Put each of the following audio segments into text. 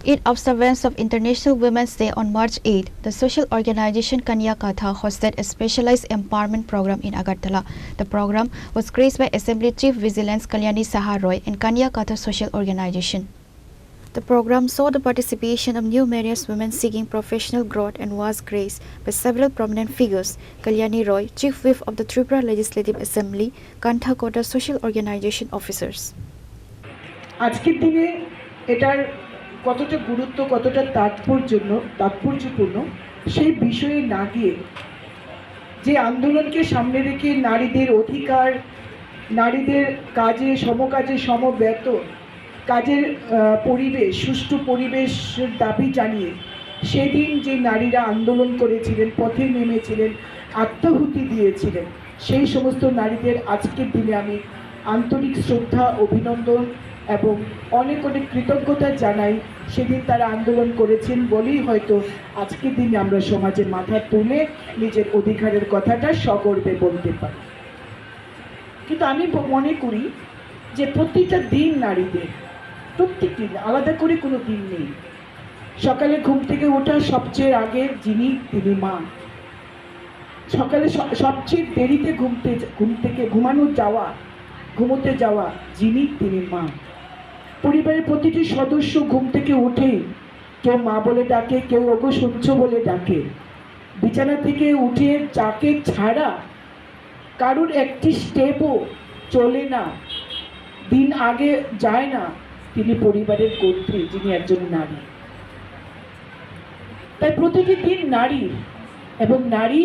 In observance of International Women's Day on March 8, the social organization Kanya Katha hosted a specialized empowerment program in Agartala. The program was graced by Assembly Chief Vigilance Kalyani Saha Roy and Kanya Katha Social Organization. The program saw the participation of numerous women seeking professional growth and was graced by several prominent figures: Kalyani Roy, Chief Whip of the Tripura Legislative Assembly, Kantha Kota Social Organization officers. আজকের দিনে এটার কতটা গুরুত্ব, কতটা তাৎপর্যপূর্ণ সেই বিষয়ে না গিয়ে যে আন্দোলনকে সামনে রেখে নারীদের অধিকার, নারীদের কাজে সমকাজে সমবেতন, কাজের পরিবেশ, সুষ্ঠু পরিবেশের দাবি জানিয়ে সেদিন যে নারীরা আন্দোলন করেছিলেন, পথে নেমেছিলেন, আত্মাহুতি দিয়েছিলেন, সেই সমস্ত নারীদের আজকের দিনে আমি আন্তরিক শ্রদ্ধা, অভিনন্দন এবং অনেক অনেক কৃতজ্ঞতা জানাই। সেদিন তারা আন্দোলন করেছেন বলেই হয়তো আজকের দিনে আমরা সমাজে মাথা তুলে নিজের অধিকারের কথাটা সগর্বে বলতে পারি। কিন্তু আমি মনে করি যে প্রতিটা দিন নারীদের, প্রত্যেকটি দিন আলাদা করে কোনো দিন নেই। সকালে ঘুম থেকে ওঠা সবচেয়ে আগে যিনি, তিনি মা। সকালে সবচেয়ে দেরিতে ঘুমোতে যাওয়া যিনি, তিনি মা। পরিবারের প্রতিটি সদস্য ঘুম থেকে উঠেই কেউ মা বলে ডাকে, কেউ ওগো শুনছো বলে ডাকে। বিছানা থেকে উঠে যাকে ছাড়া কারুর একটি স্টেপও চলে না, দিন আগে যায় না, তিনি পরিবারের কর্ত্রী, যিনি একজন নারী। তাই প্রতিটি দিন নারী, এবং নারী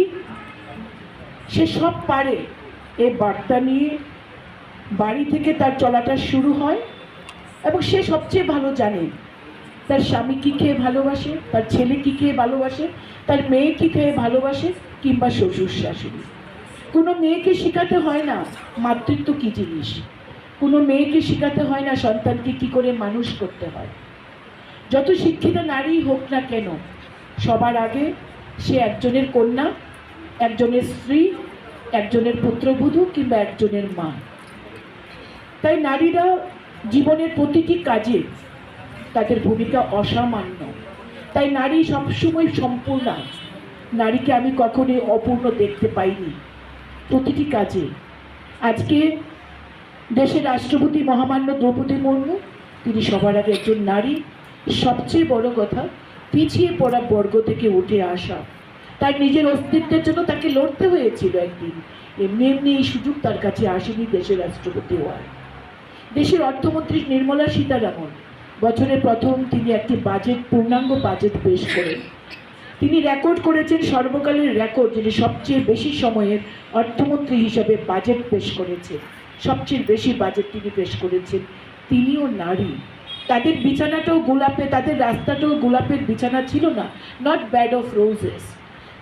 সে সব পারে এই বার্তা নিয়ে বাড়ি থেকে তার চলাটা শুরু হয়। এবং সে সবচেয়ে ভালো জানে তার স্বামী কী খেয়ে ভালোবাসে, তার ছেলে কী খেয়ে ভালোবাসে, তার মেয়ে কী খেয়ে ভালোবাসে, কিংবা শ্বশুর শাশুড়ি। কোনো মেয়েকে শেখাতে হয় না মাতৃত্ব কী জিনিস, কোনো মেয়েকে শেখাতে হয় না সন্তানকে কী করে মানুষ করতে হয়। যত শিক্ষিত নারী হোক না কেন, সবার আগে সে একজনের কন্যা, একজনের স্ত্রী, একজনের পুত্রবধূ কিংবা একজনের মা। তাই নারীরা জীবনের প্রতিটি কাজে তাদের ভূমিকা অসামান্য। তাই নারী সবসময় সম্পূর্ণ। নারীকে আমি কখনোই অপূর্ণ দেখতে পাইনি প্রতিটি কাজে। আজকে দেশের রাষ্ট্রপতি মহামান্য দ্রৌপদী মুর্মু, তিনি সবার আগে একজন নারী। সবচেয়ে বড় কথা, পিছিয়ে পড়া বর্গ থেকে উঠে আসা। তার নিজের অস্তিত্বের জন্য তাকে লড়তে হয়েছিল একদিন। এমনি এমনি এই সুযোগ তার কাছে আসেনি দেশের রাষ্ট্রপতি হওয়ার। দেশের অর্থমন্ত্রী নির্মলা সীতারামন বছরের প্রথম তিনি একটি পূর্ণাঙ্গ বাজেট পেশ করেন। তিনি রেকর্ড করেছেন, সর্বকালের রেকর্ড, যিনি সবচেয়ে বেশি সময়ের অর্থমন্ত্রী হিসাবে বাজেট পেশ করেছেন। সবচেয়ে বেশি বাজেট তিনি পেশ করেছেন। তিনিও নারী। তাদের বিছানাটাও গোলাপে, তাদের রাস্তাটাও গোলাপের বিছানা ছিল না, নট ব্যাড অফ রোজেস।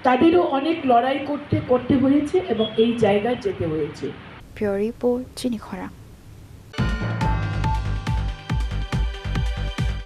তাদেরও অনেক লড়াই করতে হয়েছে এবং এই জায়গায় যেতে হয়েছে। Pure Report, Chini Khora.